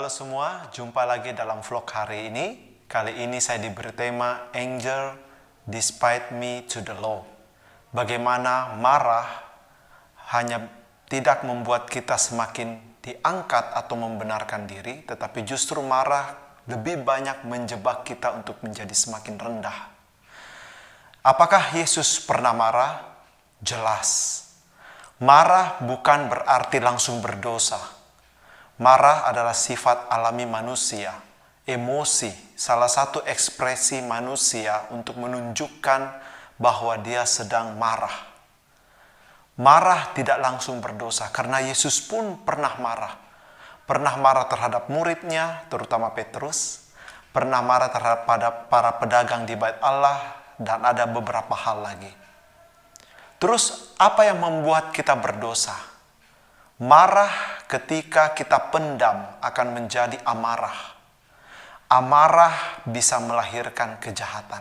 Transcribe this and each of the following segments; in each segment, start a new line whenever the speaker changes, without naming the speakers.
Halo semua, jumpa lagi dalam vlog hari ini. Kali ini saya diberi tema Anger Despite Me to the Law. Bagaimana marah hanya tidak membuat kita semakin diangkat atau membenarkan diri, tetapi justru marah lebih banyak menjebak kita untuk menjadi semakin rendah. Apakah Yesus pernah marah? Jelas. Marah bukan berarti langsung berdosa. Marah adalah sifat alami manusia, emosi, salah satu ekspresi manusia untuk menunjukkan bahwa dia sedang marah. Marah tidak langsung berdosa, karena Yesus pun pernah marah. Pernah marah terhadap muridnya, terutama Petrus. Pernah marah terhadap para pedagang di bait Allah, dan ada beberapa hal lagi. Terus, apa yang membuat kita berdosa? Marah ketika kita pendam akan menjadi amarah. Amarah bisa melahirkan kejahatan.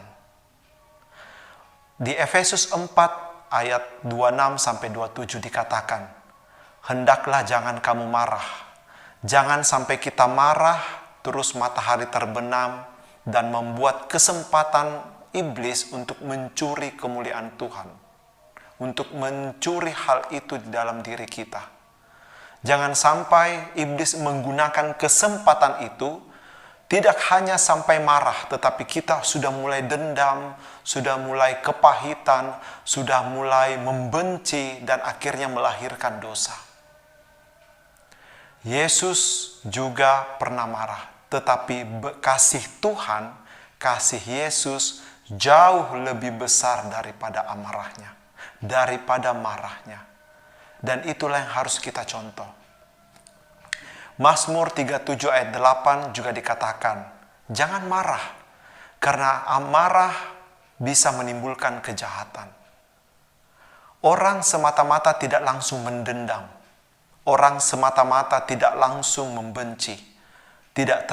Di Efesus 4 ayat 26-27 dikatakan, "Hendaklah jangan kamu marah. Jangan sampai kita marah terus matahari terbenam dan membuat kesempatan iblis untuk mencuri kemuliaan Tuhan. Untuk mencuri hal itu di dalam diri kita. Jangan sampai iblis menggunakan kesempatan itu, tidak hanya sampai marah, tetapi kita sudah mulai dendam, sudah mulai kepahitan, sudah mulai membenci, dan akhirnya melahirkan dosa." Yesus juga pernah marah, tetapi kasih Tuhan, kasih Yesus jauh lebih besar daripada amarahnya, daripada marahnya. Dan itulah yang harus kita contoh. Mazmur 37 ayat 8 juga dikatakan, jangan marah, karena amarah bisa menimbulkan kejahatan. Orang semata-mata tidak langsung mendendam. Orang semata-mata tidak langsung membenci. Tidak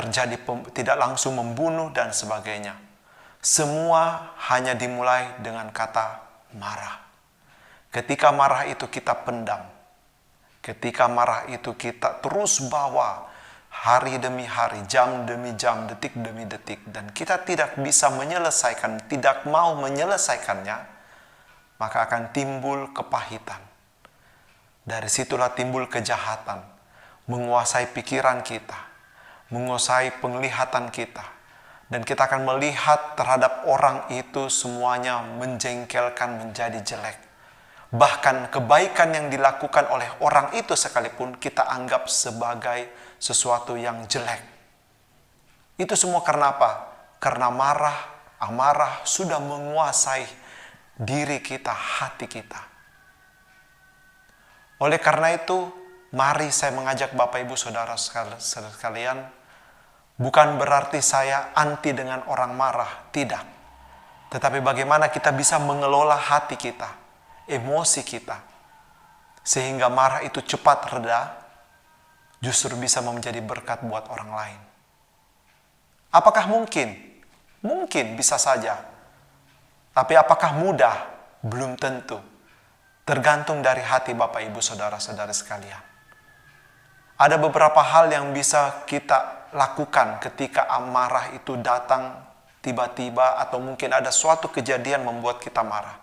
langsung membunuh dan sebagainya. Semua hanya dimulai dengan kata marah. Ketika marah itu kita pendam. Ketika marah itu kita terus bawa hari demi hari, jam demi jam, detik demi detik. Dan kita tidak bisa menyelesaikan, tidak mau menyelesaikannya, maka akan timbul kepahitan. Dari situlah timbul kejahatan, menguasai pikiran kita, menguasai penglihatan kita. Dan kita akan melihat terhadap orang itu semuanya menjengkelkan, menjadi jelek. Bahkan kebaikan yang dilakukan oleh orang itu sekalipun kita anggap sebagai sesuatu yang jelek. Itu semua karena apa? Karena amarah sudah menguasai diri kita, hati kita. Oleh karena itu, mari saya mengajak Bapak Ibu Saudara sekalian, bukan berarti saya anti dengan orang marah, tidak. Tetapi bagaimana kita bisa mengelola hati kita, emosi kita, sehingga marah itu cepat reda, justru bisa menjadi berkat buat orang lain. Apakah mungkin? Mungkin, bisa saja. Tapi apakah mudah? Belum tentu. Tergantung dari hati Bapak Ibu Saudara-saudara sekalian. Ada beberapa hal yang bisa kita lakukan ketika amarah itu datang tiba-tiba, atau mungkin ada suatu kejadian membuat kita marah.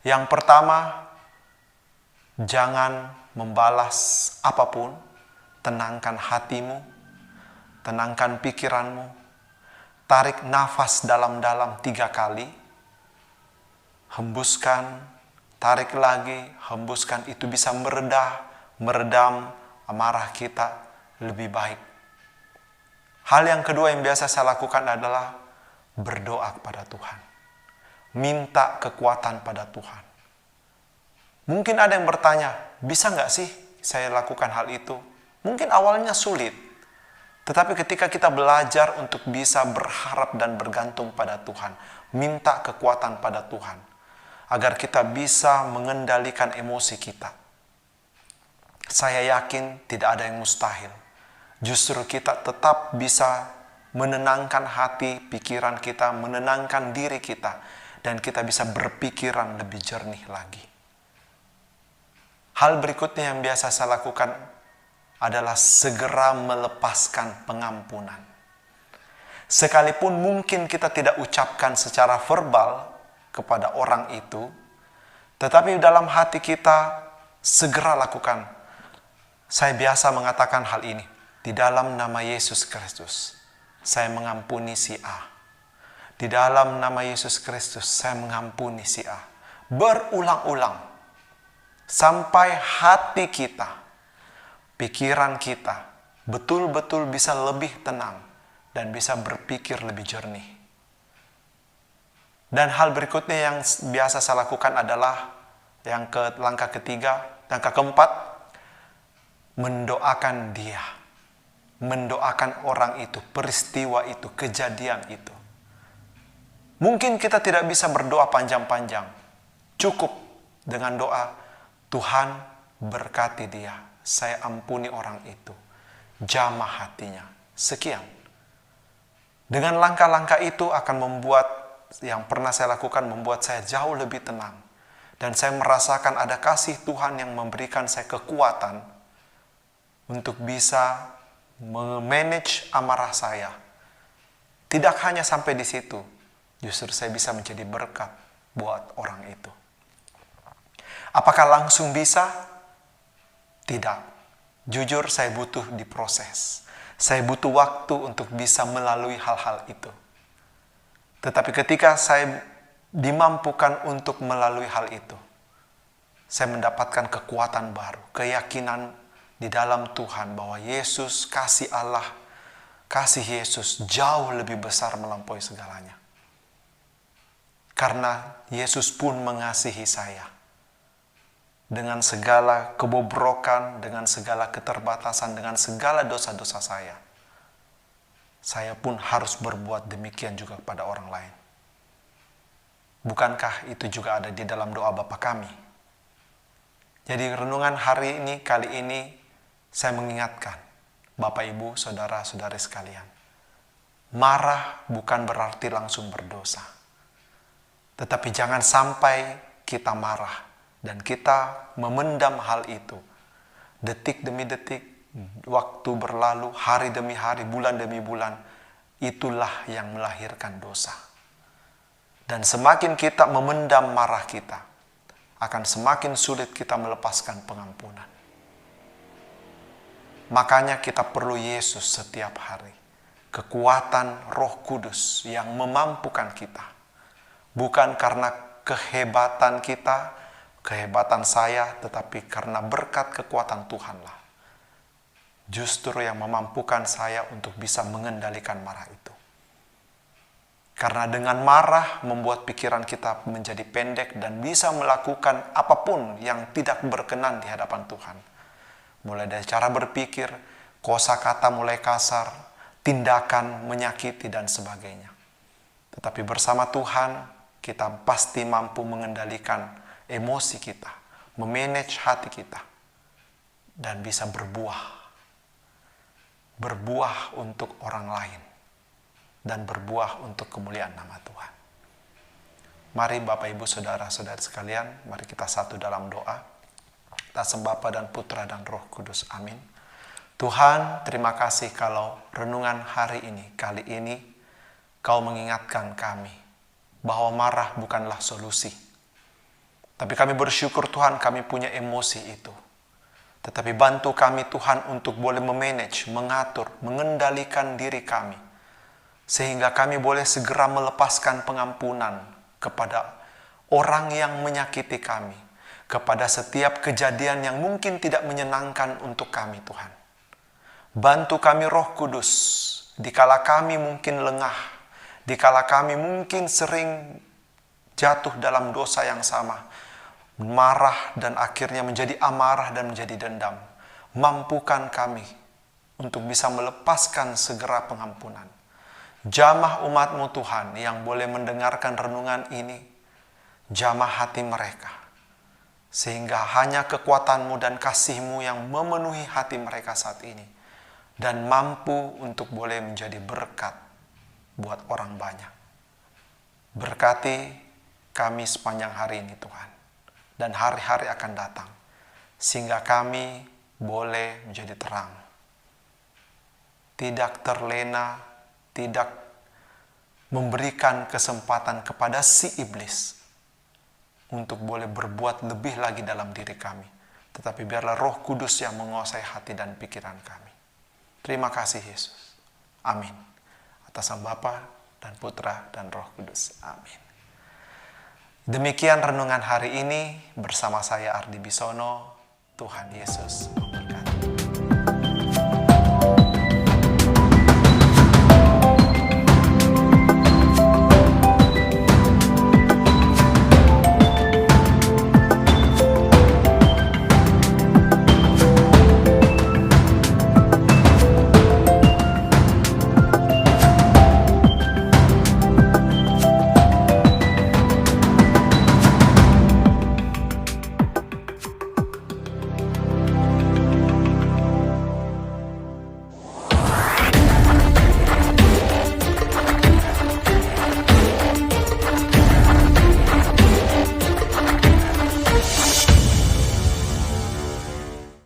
Yang pertama, jangan membalas apapun. Tenangkan hatimu, tenangkan pikiranmu, tarik nafas dalam-dalam 3 kali, hembuskan, tarik lagi, hembuskan. Itu bisa meredam amarah kita lebih baik. Hal yang kedua yang biasa saya lakukan adalah berdoa kepada Tuhan. Minta kekuatan pada Tuhan. Mungkin ada yang bertanya, bisa nggak sih saya lakukan hal itu? Mungkin awalnya sulit. Tetapi ketika kita belajar untuk bisa berharap dan bergantung pada Tuhan, minta kekuatan pada Tuhan, agar kita bisa mengendalikan emosi kita, saya yakin tidak ada yang mustahil. Justru kita tetap bisa menenangkan hati, pikiran kita, menenangkan diri kita, dan kita bisa berpikiran lebih jernih lagi. Hal berikutnya yang biasa saya lakukan adalah segera melepaskan pengampunan. Sekalipun mungkin kita tidak ucapkan secara verbal kepada orang itu, tetapi dalam hati kita segera lakukan. Saya biasa mengatakan hal ini, di dalam nama Yesus Kristus, saya mengampuni si A. Di dalam nama Yesus Kristus, saya mengampuni si A. Berulang-ulang, sampai hati kita, pikiran kita, betul-betul bisa lebih tenang, dan bisa berpikir lebih jernih. Dan hal berikutnya yang biasa saya lakukan adalah langkah keempat, mendoakan dia. Mendoakan orang itu, peristiwa itu, kejadian itu. Mungkin kita tidak bisa berdoa panjang-panjang. Cukup dengan doa, Tuhan berkati dia, saya ampuni orang itu, jamah hatinya. Sekian. Dengan langkah-langkah itu akan membuat, yang pernah saya lakukan, membuat saya jauh lebih tenang. Dan saya merasakan ada kasih Tuhan yang memberikan saya kekuatan untuk bisa memanage amarah saya. Tidak hanya sampai di situ, justru saya bisa menjadi berkat buat orang itu. Apakah langsung bisa? Tidak. Jujur saya butuh diproses. Saya butuh waktu untuk bisa melalui hal-hal itu. Tetapi ketika saya dimampukan untuk melalui hal itu, saya mendapatkan kekuatan baru, keyakinan di dalam Tuhan bahwa Yesus, kasih Allah, kasih Yesus jauh lebih besar melampaui segalanya. Karena Yesus pun mengasihi saya. Dengan segala kebobrokan, dengan segala keterbatasan, dengan segala dosa-dosa saya pun harus berbuat demikian juga kepada orang lain. Bukankah itu juga ada di dalam doa Bapa kami? Jadi renungan hari ini, kali ini, saya mengingatkan Bapak, Ibu, Saudara-saudari sekalian. Marah bukan berarti langsung berdosa. Tetapi jangan sampai kita marah dan kita memendam hal itu. Detik demi detik, waktu berlalu, hari demi hari, bulan demi bulan, itulah yang melahirkan dosa. Dan semakin kita memendam marah kita, akan semakin sulit kita melepaskan pengampunan. Makanya kita perlu Yesus setiap hari. Kekuatan Roh Kudus yang memampukan kita. Bukan karena kehebatan kita, kehebatan saya, tetapi karena berkat kekuatan Tuhanlah. Justru yang memampukan saya untuk bisa mengendalikan marah itu. Karena dengan marah membuat pikiran kita menjadi pendek dan bisa melakukan apapun yang tidak berkenan di hadapan Tuhan. Mulai dari cara berpikir, kosakata mulai kasar, tindakan menyakiti dan sebagainya. Tetapi bersama Tuhan, kita pasti mampu mengendalikan emosi kita, memanage hati kita, dan bisa berbuah untuk orang lain, dan berbuah untuk kemuliaan nama Tuhan. Mari Bapak, Ibu, Saudara-saudari sekalian, mari kita satu dalam doa. Atas Bapa dan Putra dan Roh Kudus. Amin. Tuhan, terima kasih kalau renungan hari ini, kali ini, Kau mengingatkan kami bahwa marah bukanlah solusi. Tapi kami bersyukur Tuhan kami punya emosi itu. Tetapi bantu kami Tuhan untuk boleh memanage, mengatur, mengendalikan diri kami. Sehingga kami boleh segera melepaskan pengampunan kepada orang yang menyakiti kami. Kepada setiap kejadian yang mungkin tidak menyenangkan untuk kami Tuhan. Bantu kami Roh Kudus, dikala kami mungkin lengah, dikala kami mungkin sering jatuh dalam dosa yang sama. Marah dan akhirnya menjadi amarah dan menjadi dendam. Mampukan kami untuk bisa melepaskan segera pengampunan. Jamah umat-Mu Tuhan yang boleh mendengarkan renungan ini. Jamah hati mereka. Sehingga hanya kekuatan-Mu dan kasih-Mu yang memenuhi hati mereka saat ini. Dan mampu untuk boleh menjadi berkat buat orang banyak. Berkati kami sepanjang hari ini Tuhan. Dan hari-hari akan datang. Sehingga kami boleh menjadi terang. Tidak terlena, tidak memberikan kesempatan kepada si iblis untuk boleh berbuat lebih lagi dalam diri kami. Tetapi biarlah Roh Kudus yang menguasai hati dan pikiran kami. Terima kasih Yesus. Amin. Atas nama Bapa dan Putra dan Roh Kudus. Amin. Demikian renungan hari ini bersama saya Ardi Bisono. Tuhan Yesus memberkati.